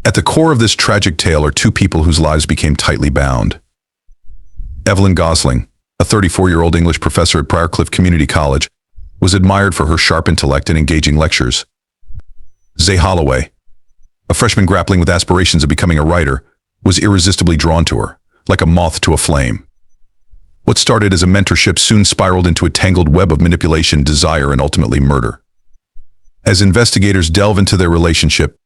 At the core of this tragic tale are two people whose lives became tightly bound. Evelyn Gosling, a 34-year-old English professor at Briarcliff Community College, was admired for her sharp intellect and engaging lectures. Zay Holloway, a freshman grappling with aspirations of becoming a writer, was irresistibly drawn to her, like a moth to a flame. What started as a mentorship soon spiraled into a tangled web of manipulation, desire, and ultimately murder. As investigators delve into their relationship,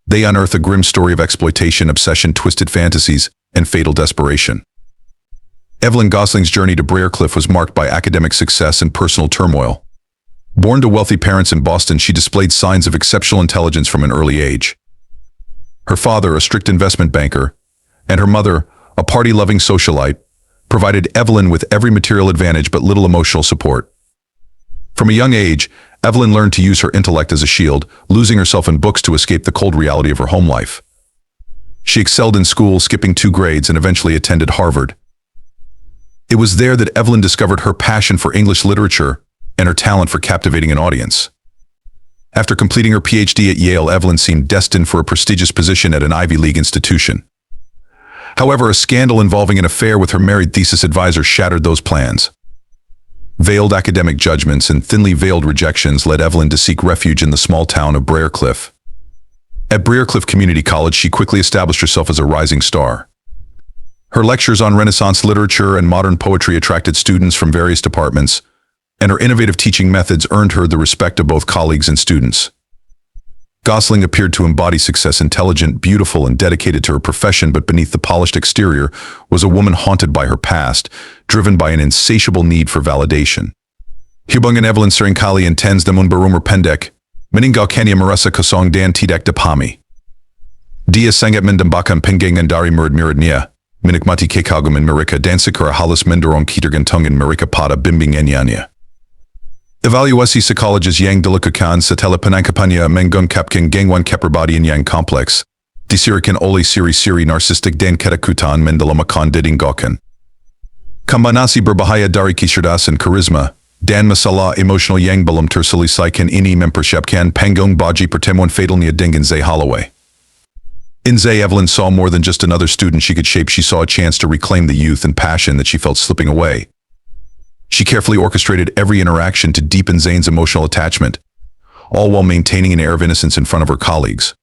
they unearth a grim story of exploitation, obsession, twisted fantasies, and fatal desperation. Evelyn Gosling's journey to Briarcliff was marked by academic success and personal turmoil. Born to wealthy parents in Boston, she displayed signs of exceptional intelligence from an early age. Her father, a strict investment banker, and her mother, a party-loving socialite, provided Evelyn with every material advantage but little emotional support. From a young age, Evelyn learned to use her intellect as a shield, losing herself in books to escape the cold reality of her home life. She excelled in school, skipping 2 grades, and eventually attended Harvard. It was there that Evelyn discovered her passion for English literature and her talent for captivating an audience. After completing her PhD at Yale, Evelyn seemed destined for a prestigious position at an Ivy League institution. However, a scandal involving an affair with her married thesis advisor shattered those plans. Veiled academic judgments and thinly veiled rejections led Evelyn to seek refuge in the small town of Briarcliff. At Briarcliff Community College, she quickly established herself as a rising star. Her lectures on Renaissance literature and modern poetry attracted students from various departments, and her innovative teaching methods earned her the respect of both colleagues and students. Gosling appeared to embody success, intelligent, beautiful, and dedicated to her profession, but beneath the polished exterior was a woman haunted by her past, driven by an insatiable need for validation. Hubungan Evelyn Seringkali intends namun berumur pendek, meninggal kanya merasa kosong dan tidak dipahami. Dia sangat mendambakan pengengan dari murid-muridnya, menikmati kekaguman mereka dan secara halus mendorong ketergantungan mereka pada bimbingannya. Evaluasi psikologis yang dilakukan setelah penangkapannya mengungkapkan gangguan kepribadian yang kompleks, disirikan oleh ciri-ciri narsistik dan ketakutan mendalamkan ditinggalkan. Kombinasi berbahaya dari kecerdasan karisma dan masalah emosional yang belum terselesaikan ini mempersiapkan panggung bagi pertemuan fatalnya dengan Zay Holloway. In Zay, Evelyn saw more than just another student she could shape. She saw a chance to reclaim the youth and passion that she felt slipping away. She carefully orchestrated every interaction to deepen Zane's emotional attachment, all while maintaining an air of innocence in front of her colleagues.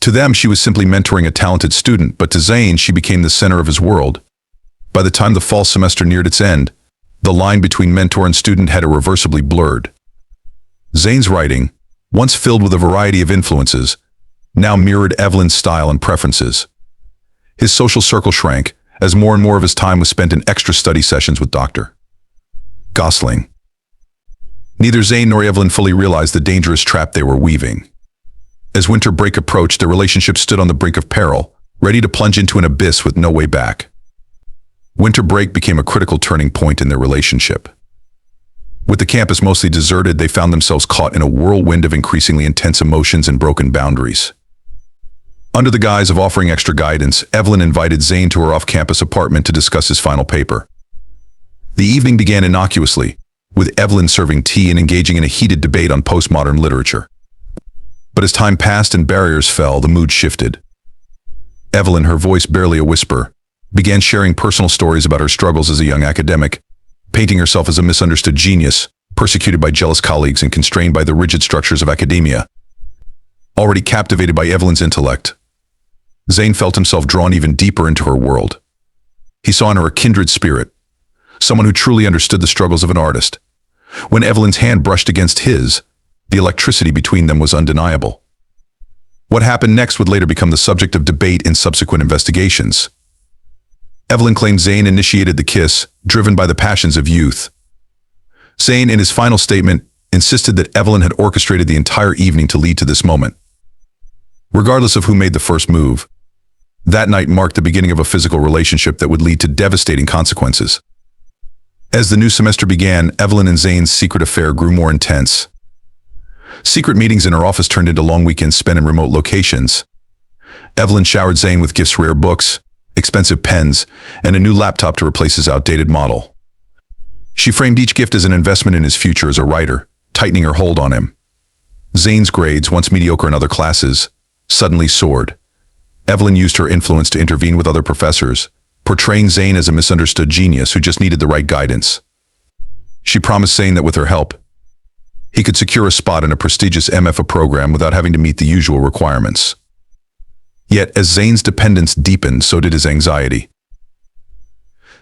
To them, she was simply mentoring a talented student, but to Zane, she became the center of his world. By the time the fall semester neared its end, the line between mentor and student had irreversibly blurred. Zane's writing, once filled with a variety of influences, now mirrored Evelyn's style and preferences. His social circle shrank as more and more of his time was spent in extra study sessions with Dr. Gosling. Neither Zane nor Evelyn fully realized the dangerous trap they were weaving. As winter break approached, their relationship stood on the brink of peril, ready to plunge into an abyss with no way back. Winter break became a critical turning point in their relationship. With the campus mostly deserted, they found themselves caught in a whirlwind of increasingly intense emotions and broken boundaries. Under the guise of offering extra guidance, Evelyn invited Zane to her off-campus apartment to discuss his final paper. The evening began innocuously, with Evelyn serving tea and engaging in a heated debate on postmodern literature. But as time passed and barriers fell, the mood shifted. Evelyn, her voice barely a whisper, began sharing personal stories about her struggles as a young academic, painting herself as a misunderstood genius, persecuted by jealous colleagues and constrained by the rigid structures of academia. Already captivated by Evelyn's intellect, Zane felt himself drawn even deeper into her world. He saw in her a kindred spirit, someone who truly understood the struggles of an artist. When Evelyn's hand brushed against his, the electricity between them was undeniable. What happened next would later become the subject of debate in subsequent investigations. Evelyn claimed Zane initiated the kiss, driven by the passions of youth. Zane, in his final statement, insisted that Evelyn had orchestrated the entire evening to lead to this moment. Regardless of who made the first move, that night marked the beginning of a physical relationship that would lead to devastating consequences. As the new semester began, Evelyn and Zane's secret affair grew more intense. Secret meetings in her office turned into long weekends spent in remote locations. Evelyn showered Zane with gifts, rare books, expensive pens, and a new laptop to replace his outdated model. She framed each gift as an investment in his future as a writer, tightening her hold on him. Zane's grades, once mediocre in other classes, suddenly soared, Evelyn used her influence to intervene with other professors, portraying Zane as a misunderstood genius who just needed the right guidance. She promised Zane that with her help, he could secure a spot in a prestigious MFA program without having to meet the usual requirements. Yet, as Zane's dependence deepened, so did his anxiety.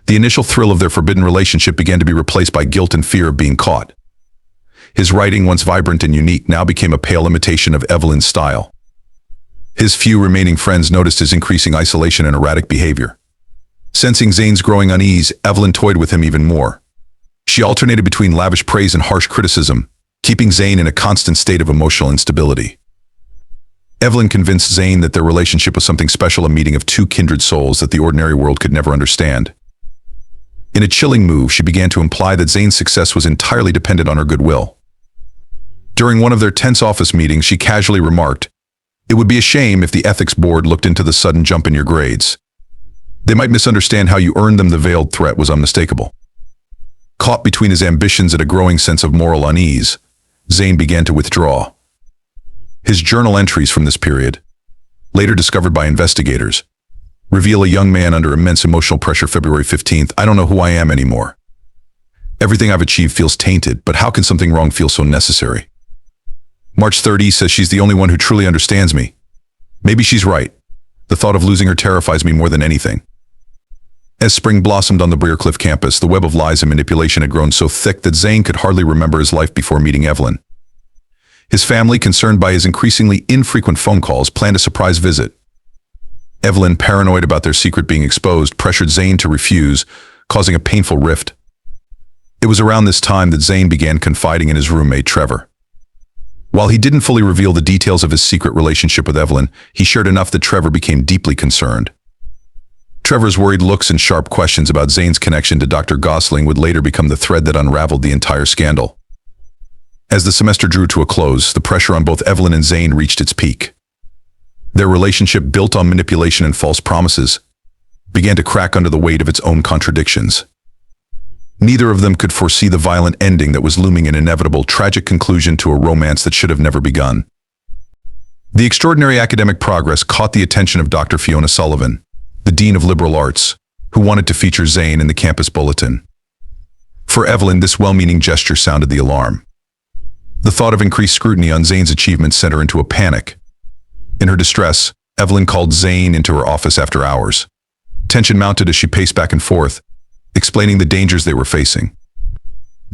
The initial thrill of their forbidden relationship began to be replaced by guilt and fear of being caught. His writing, once vibrant and unique, now became a pale imitation of Evelyn's style. His few remaining friends noticed his increasing isolation and erratic behavior. Sensing Zane's growing unease, Evelyn toyed with him even more. She alternated between lavish praise and harsh criticism, keeping Zane in a constant state of emotional instability. Evelyn convinced Zane that their relationship was something special, a meeting of two kindred souls that the ordinary world could never understand. In a chilling move, she began to imply that Zane's success was entirely dependent on her goodwill. During one of their tense office meetings, she casually remarked, "It would be a shame if the ethics board looked into the sudden jump in your grades. They might misunderstand how you earned them." The veiled threat was unmistakable. Caught between his ambitions and a growing sense of moral unease, Zane began to withdraw. His journal entries from this period, later discovered by investigators, reveal a young man under immense emotional pressure. February 15th, "I don't know who I am anymore. Everything I've achieved feels tainted, but how can something wrong feel so necessary?" March 30 says, "She's the only one who truly understands me. Maybe she's right. The thought of losing her terrifies me more than anything." As spring blossomed on the Briarcliff campus, the web of lies and manipulation had grown so thick that Zane could hardly remember his life before meeting Evelyn. His family, concerned by his increasingly infrequent phone calls, planned a surprise visit. Evelyn, paranoid about their secret being exposed, pressured Zane to refuse, causing a painful rift. It was around this time that Zane began confiding in his roommate, Trevor. While he didn't fully reveal the details of his secret relationship with Evelyn, he shared enough that Trevor became deeply concerned. Trevor's worried looks and sharp questions about Zane's connection to Dr. Gosling would later become the thread that unraveled the entire scandal. As the semester drew to a close, the pressure on both Evelyn and Zane reached its peak. Their relationship, built on manipulation and false promises, began to crack under the weight of its own contradictions. Neither of them could foresee the violent ending that was looming, an inevitable, tragic conclusion to a romance that should have never begun. The extraordinary academic progress caught the attention of Dr. Fiona Sullivan, the Dean of Liberal Arts, who wanted to feature Zane in the campus bulletin. For Evelyn, this well-meaning gesture sounded the alarm. The thought of increased scrutiny on Zane's achievements sent her into a panic. In her distress, Evelyn called Zane into her office after hours. Tension mounted as she paced back and forth, explaining the dangers they were facing.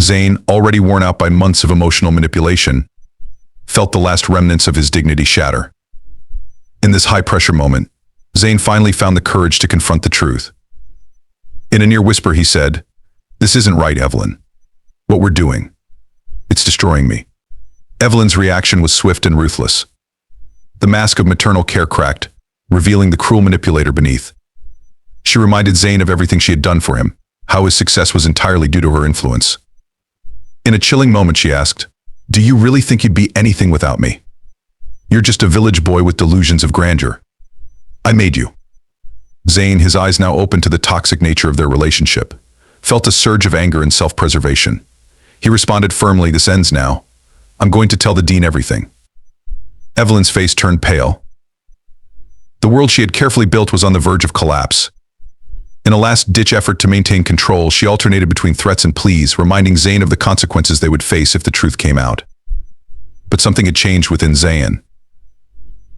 Zane, already worn out by months of emotional manipulation, felt the last remnants of his dignity shatter. In this high-pressure moment, Zane finally found the courage to confront the truth. In a near whisper, he said, "This isn't right, Evelyn. What we're doing, it's destroying me." Evelyn's reaction was swift and ruthless. The mask of maternal care cracked, revealing the cruel manipulator beneath. She reminded Zane of everything she had done for him, how his success was entirely due to her influence. In a chilling moment, she asked, "Do you really think you'd be anything without me? You're just a village boy with delusions of grandeur. I made you." Zane, his eyes now open to the toxic nature of their relationship, felt a surge of anger and self-preservation. He responded firmly, "This ends now. I'm going to tell the dean everything." Evelyn's face turned pale. The world she had carefully built was on the verge of collapse. In a last-ditch effort to maintain control, she alternated between threats and pleas, reminding Zane of the consequences they would face if the truth came out. But something had changed within Zane.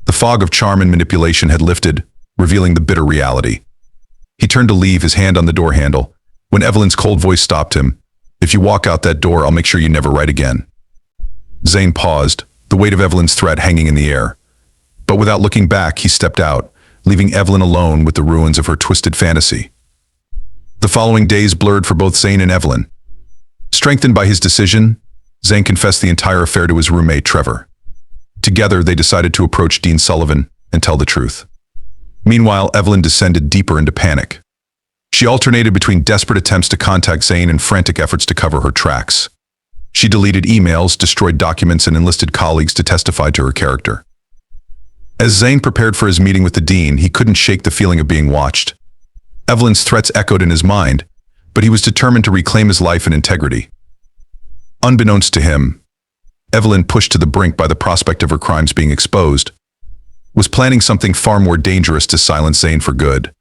The fog of charm and manipulation had lifted, revealing the bitter reality. He turned to leave, his hand on the door handle, when Evelyn's cold voice stopped him. "If you walk out that door, I'll make sure you never write again." Zane paused, the weight of Evelyn's threat hanging in the air. But without looking back, he stepped out, leaving Evelyn alone with the ruins of her twisted fantasy. The following days blurred for both Zane and Evelyn. Strengthened by his decision, Zane confessed the entire affair to his roommate, Trevor. Together, they decided to approach Dean Sullivan and tell the truth. Meanwhile, Evelyn descended deeper into panic. She alternated between desperate attempts to contact Zane and frantic efforts to cover her tracks. She deleted emails, destroyed documents, and enlisted colleagues to testify to her character. As Zane prepared for his meeting with the dean, he couldn't shake the feeling of being watched. Evelyn's threats echoed in his mind, but he was determined to reclaim his life and integrity. Unbeknownst to him, Evelyn, pushed to the brink by the prospect of her crimes being exposed, was planning something far more dangerous to silence Zane for good.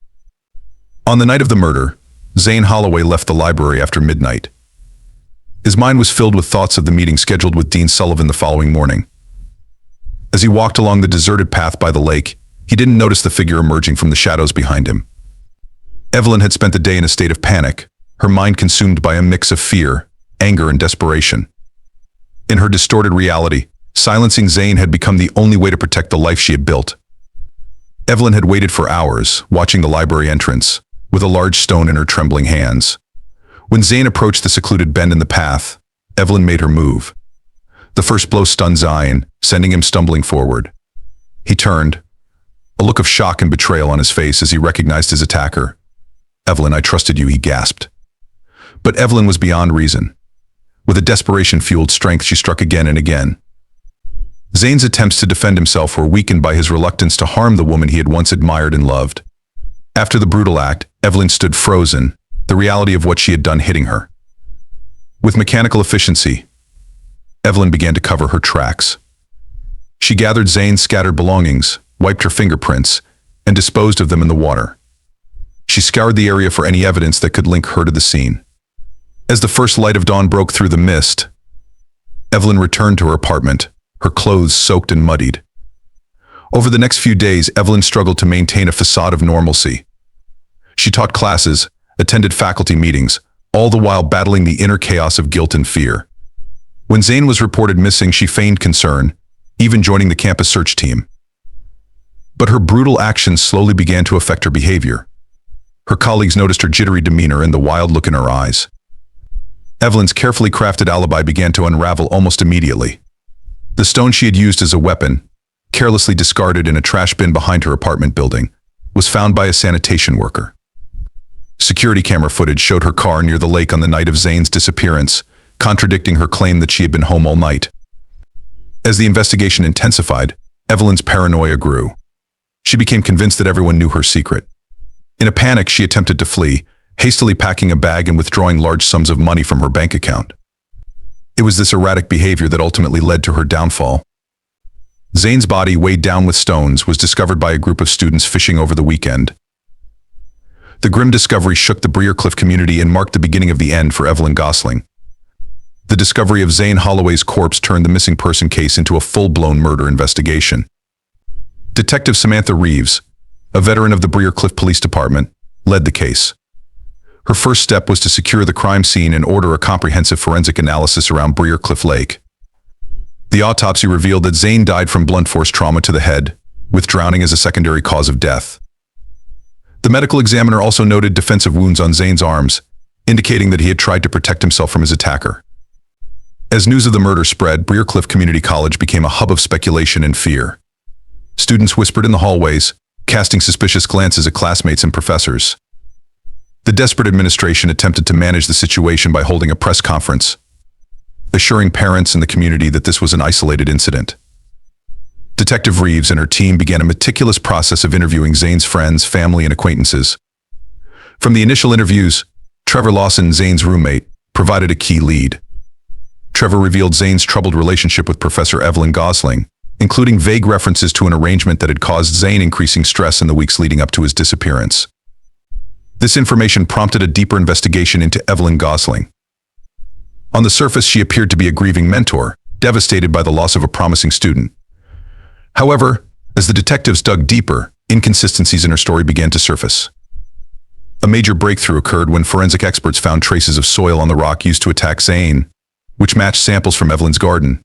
On the night of the murder, Zane Holloway left the library after midnight. His mind was filled with thoughts of the meeting scheduled with Dean Sullivan the following morning. As he walked along the deserted path by the lake, he didn't notice the figure emerging from the shadows behind him. Evelyn had spent the day in a state of panic, her mind consumed by a mix of fear, anger, and desperation. In her distorted reality, silencing Zane had become the only way to protect the life she had built. Evelyn had waited for hours, watching the library entrance, with a large stone in her trembling hands. When Zane approached the secluded bend in the path, Evelyn made her move. The first blow stunned Zane, sending him stumbling forward. He turned, a look of shock and betrayal on his face as he recognized his attacker. "Evelyn, I trusted you," he gasped. But Evelyn was beyond reason. With a desperation-fueled strength, she struck again and again. Zane's attempts to defend himself were weakened by his reluctance to harm the woman he had once admired and loved. After the brutal act, Evelyn stood frozen, the reality of what she had done hitting her. With mechanical efficiency, Evelyn began to cover her tracks. She gathered Zane's scattered belongings, wiped her fingerprints, and disposed of them in the water. She scoured the area for any evidence that could link her to the scene. As the first light of dawn broke through the mist, Evelyn returned to her apartment, her clothes soaked and muddied. Over the next few days, Evelyn struggled to maintain a facade of normalcy. She taught classes, attended faculty meetings, all the while battling the inner chaos of guilt and fear. When Zane was reported missing, she feigned concern, even joining the campus search team. But her brutal actions slowly began to affect her behavior. Her colleagues noticed her jittery demeanor and the wild look in her eyes. Evelyn's carefully crafted alibi began to unravel almost immediately. The stone she had used as a weapon, carelessly discarded in a trash bin behind her apartment building, was found by a sanitation worker. Security camera footage showed her car near the lake on the night of Zane's disappearance, contradicting her claim that she had been home all night. As the investigation intensified, Evelyn's paranoia grew. She became convinced that everyone knew her secret. In a panic, she attempted to flee, hastily packing a bag and withdrawing large sums of money from her bank account. It was this erratic behavior that ultimately led to her downfall. Zane's body, weighed down with stones, was discovered by a group of students fishing over the weekend. The grim discovery shook the Briarcliff community and marked the beginning of the end for Evelyn Gosling. The discovery of Zane Holloway's corpse turned the missing person case into a full-blown murder investigation. Detective Samantha Reeves, a veteran of the Briarcliff Police Department, led the case. Her first step was to secure the crime scene and order a comprehensive forensic analysis around Briarcliff Lake. The autopsy revealed that Zane died from blunt force trauma to the head, with drowning as a secondary cause of death. The medical examiner also noted defensive wounds on Zane's arms, indicating that he had tried to protect himself from his attacker. As news of the murder spread, Briarcliff Community College became a hub of speculation and fear. Students whispered in the hallways, casting suspicious glances at classmates and professors. The desperate administration attempted to manage the situation by holding a press conference, assuring parents and the community that this was an isolated incident. Detective Reeves and her team began a meticulous process of interviewing Zane's friends, family, and acquaintances. From the initial interviews, Trevor Lawson, Zane's roommate, provided a key lead. Trevor revealed Zane's troubled relationship with Professor Evelyn Gosling, including vague references to an arrangement that had caused Zane increasing stress in the weeks leading up to his disappearance. This information prompted a deeper investigation into Evelyn Gosling. On the surface, she appeared to be a grieving mentor, devastated by the loss of a promising student. However, as the detectives dug deeper, inconsistencies in her story began to surface. A major breakthrough occurred when forensic experts found traces of soil on the rock used to attack Zane, which matched samples from Evelyn's garden.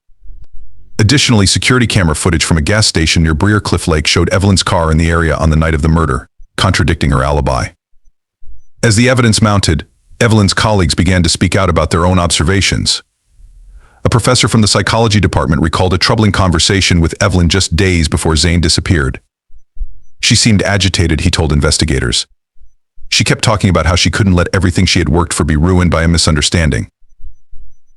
Additionally, security camera footage from a gas station near Briarcliff Lake showed Evelyn's car in the area on the night of the murder, contradicting her alibi. As the evidence mounted, Evelyn's colleagues began to speak out about their own observations. A professor from the psychology department recalled a troubling conversation with Evelyn just days before Zane disappeared. She seemed agitated, he told investigators. She kept talking about how she couldn't let everything she had worked for be ruined by a misunderstanding.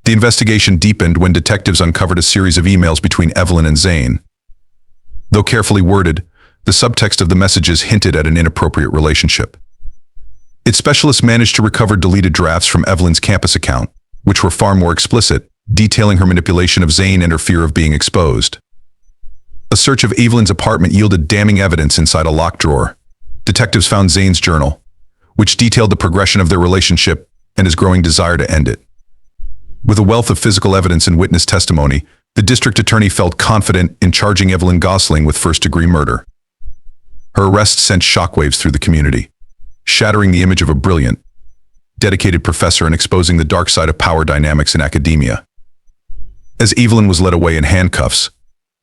The investigation deepened when detectives uncovered a series of emails between Evelyn and Zane. Though carefully worded, the subtext of the messages hinted at an inappropriate relationship. Its specialists managed to recover deleted drafts from Evelyn's campus account, which were far more explicit, detailing her manipulation of Zane and her fear of being exposed. A search of Evelyn's apartment yielded damning evidence inside a locked drawer. Detectives found Zane's journal, which detailed the progression of their relationship and his growing desire to end it. With a wealth of physical evidence and witness testimony, the district attorney felt confident in charging Evelyn Gosling with first-degree murder. Her arrest sent shockwaves through the community, shattering the image of a brilliant, dedicated professor and exposing the dark side of power dynamics in academia. As Evelyn was led away in handcuffs,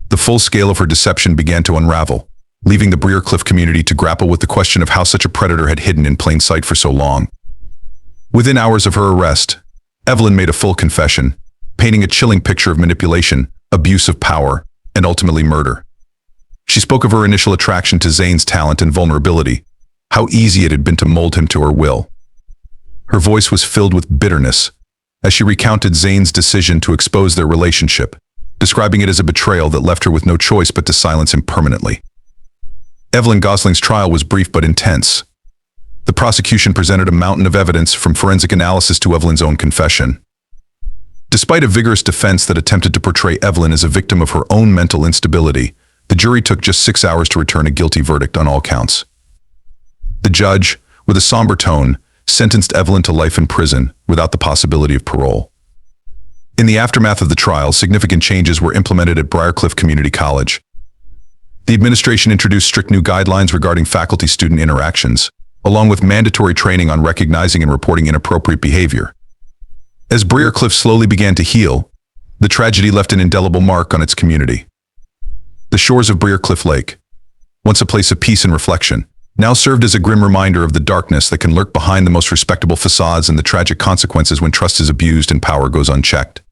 the full scale of her deception began to unravel, leaving the Briarcliff community to grapple with the question of how such a predator had hidden in plain sight for so long. Within hours of her arrest, Evelyn made a full confession, painting a chilling picture of manipulation, abuse of power, and ultimately murder. She spoke of her initial attraction to Zane's talent and vulnerability, how easy it had been to mold him to her will. Her voice was filled with bitterness as she recounted Zane's decision to expose their relationship, describing it as a betrayal that left her with no choice but to silence him permanently. Evelyn Gosling's trial was brief but intense. The prosecution presented a mountain of evidence from forensic analysis to Evelyn's own confession. Despite a vigorous defense that attempted to portray Evelyn as a victim of her own mental instability, the jury took just 6 hours to return a guilty verdict on all counts. The judge, with a somber tone, sentenced Evelyn to life in prison without the possibility of parole. In the aftermath of the trial, significant changes were implemented at Briarcliff Community College. The administration introduced strict new guidelines regarding faculty-student interactions, along with mandatory training on recognizing and reporting inappropriate behavior. As Briarcliff slowly began to heal, the tragedy left an indelible mark on its community. The shores of Briarcliff Lake, once a place of peace and reflection, now served as a grim reminder of the darkness that can lurk behind the most respectable facades and the tragic consequences when trust is abused and power goes unchecked.